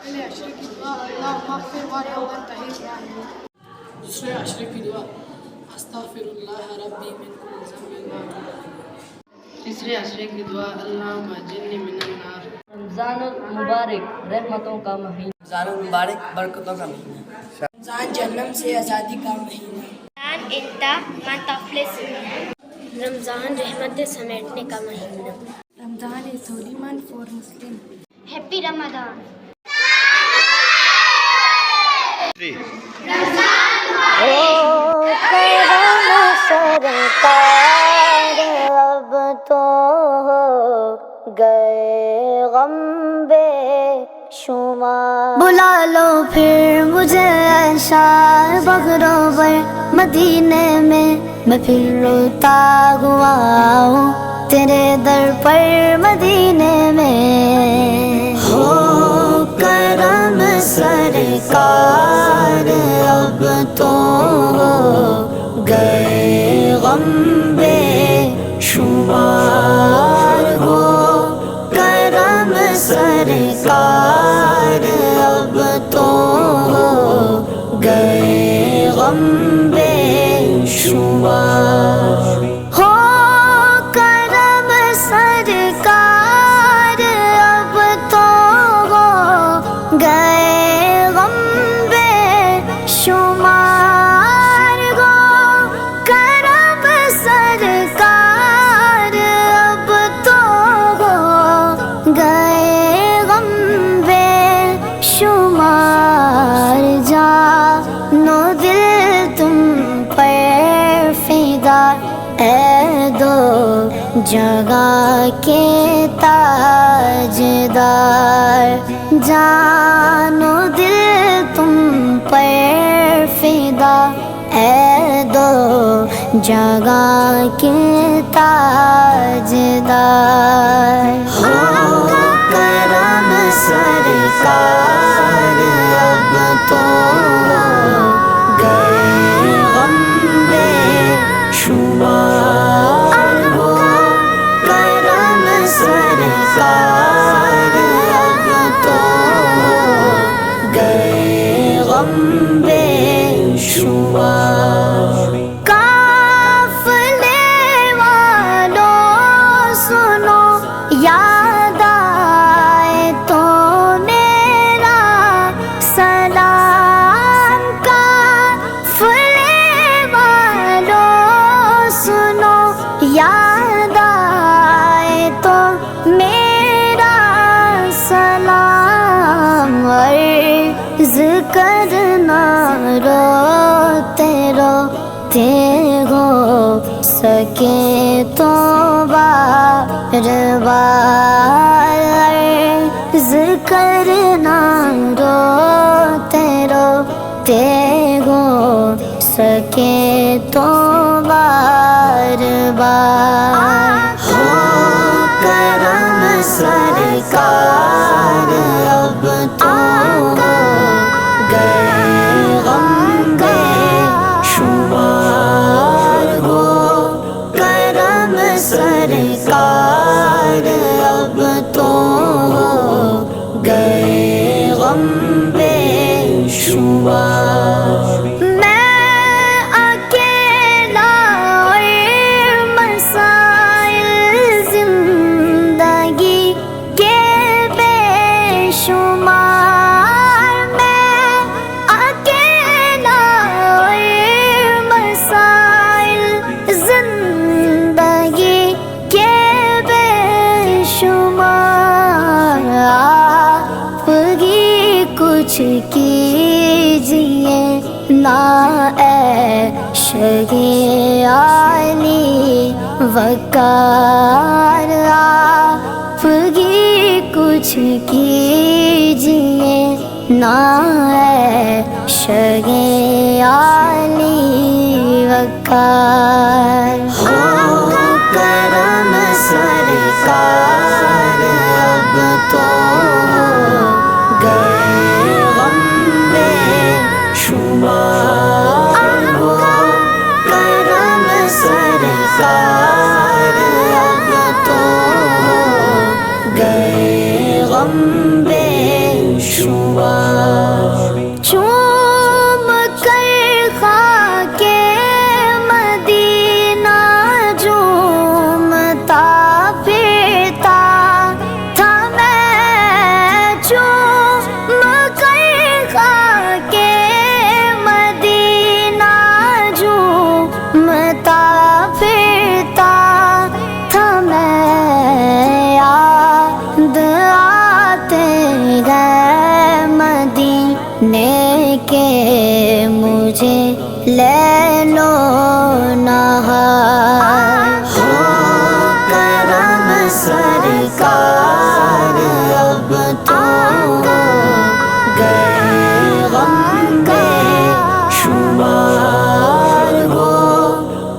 پہلے عشرے کی دعا اللہم اغفر وارحم وانت خیر الراحمین. دوسرے عشرے کی دعا استغفر اللہ ربی من کل ذنب و خطیئۃ. تیسرے عشرے کی دعا اللہم اجرنی من النار. رمضان المبارک رحمتوں کا مہینہ. رمضان المبارک برکتوں کا مہینہ. رمضان جہنم سے آزادی کا مہینہ. رمضان in the month of blessing. رمضان رحمت سمیٹنے کا مہینہ. Ramzan is holy month for Muslim. Happy Ramzan. سرکار اب تو ہو گئے غم بے شمار. بلا لو پھر مجھے ایشا بغروں پر مدینے میں پھر روتا ہوا ہوں تیرے در پر مدینے میں. ہو کرم سرکار اب تو ہو گئے غم بے شمار. ہو کرم سرکار اب تو ہو گئے غم بے شمار. ہو کرم سرکار اب تو ہو گئے غم بے شمار. ہو کرم سرکار اب تو ہو گئے غم بے شمار. جانو دل تم پر فدا اے دو جگہ کے تاجدار. جانو دل تم پر فدا اے دو جگہ کے تاجدار. ہو کرم سرکار اب تو ہو گئے غم بے شمار. ہو کرم سرکار اب تو ہو گئے غم بے شمار. قافلے والوں سنو یاد آئے تو میرا سلام. قافلے والوں سنو یاد آئے تو میرا سلام. عرض کرنا روتے روتے ہو سکے تو بار بار. عرض کرنا روتے روتے ہو سکے تو بار بار. ہو کرم سرکار اب تو ہو گئے غم بے شمار. ہو کرم سرکار اب تو ہو گئے غم بے شمار. میں اکیلا اور مسائل زندگی کے بے شمار. میں اکیلا اور مسائل زندگی کے بے شمار. آپ ہی کچھ کیجیے نا اے شگے عالی وقار. آپ ہی کچھ کیجیے نا اے شگے عالی وقار. ہو کرم سرکار اب تو ہو گئے غم بے شمار. ہو کرم سرکار اب تو ہو گئے غم بے شمار. لیلو نہار ہو کرم سرکار اب تو گئے غم بے شمار ہو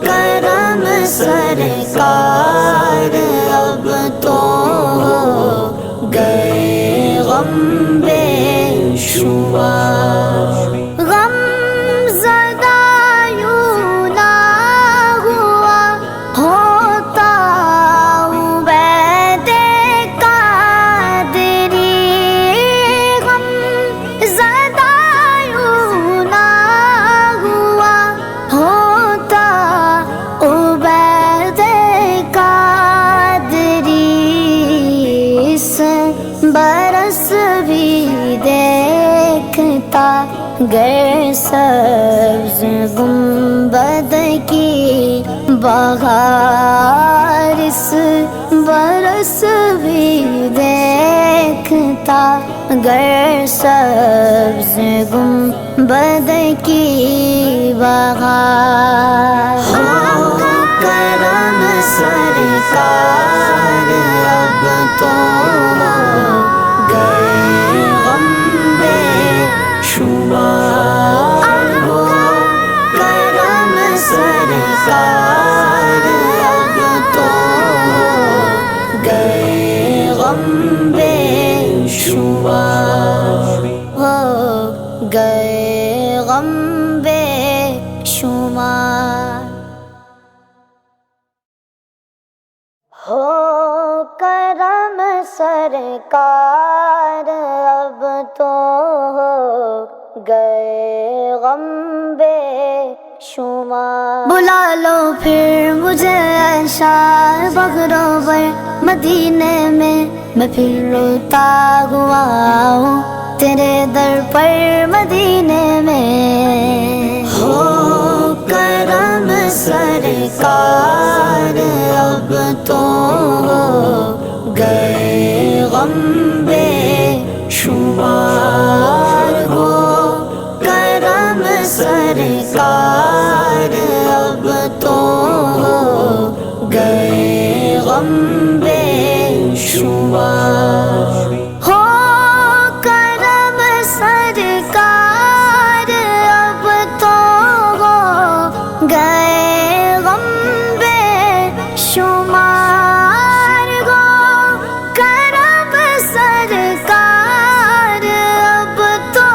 کرم سرکار اب تو گئے غم بے شمار غم زدہ یوں نہ ہوا ہوتا عبید قادری غم زدہ یوں نہ ہوا ہوتا عبید قادری اس برس بھی دیکھتا گر سبز گنبد کی بہار اس برس بھی دیکھتا گر سبز گنبد کی بہار ہو کرم سرکار اب تو گئے غم بے شمار ہو کرم سرکار اب تو گئے غم بے شمار ہو گئے غم بے شمار ہو کرم سرکار اب تو گئے غم بے شمار بلا لو پھر مجھے شاہ بغروبر مدینے میں پھر روتا ہوا ہوں تیرے در پر مدینے میں ہو کرم سرکار اب تو گئے غم بے شمار ہو کرم سرکار اب تو گئے غم بے شمار ہو کرم سرکار اب تو گئے غم بے شمار ہو کرم سرکار اب تو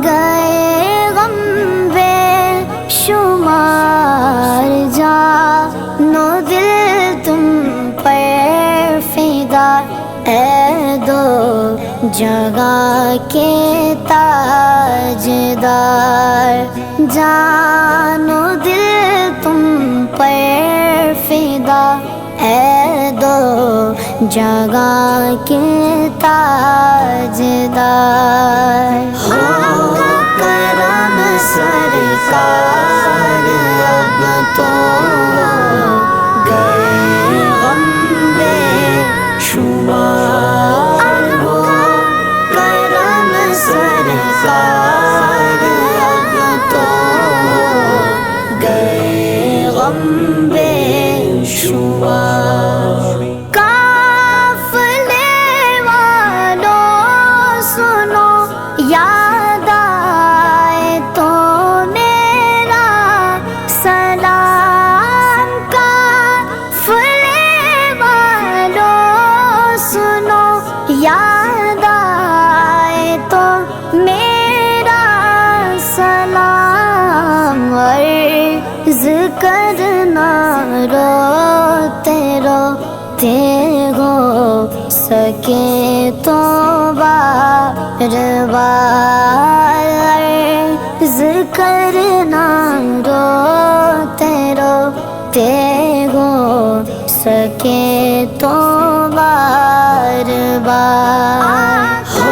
گئے غم بے شمار جانو دل تم پر فدا اے دو جگہ کے تاجدار جانو دل تم پر فدا اے دو جگہ کے تاجدار ہو کرم سرکار اب تو گئے غم بے شمار ہو کرم سرکار اب تو گئے غم بے شمار قافلے والوں سنو یاد آئے تو میرا سلام قافلے والوں سنو یاد آئے تو میرا سلام عرض کرنا روتے روتے ہو سکے تو بار بار عرض کرنا روتے روتے ہو سکے تو بار بار ہو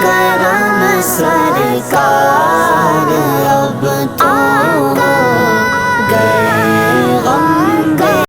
کرم سرکار اب تو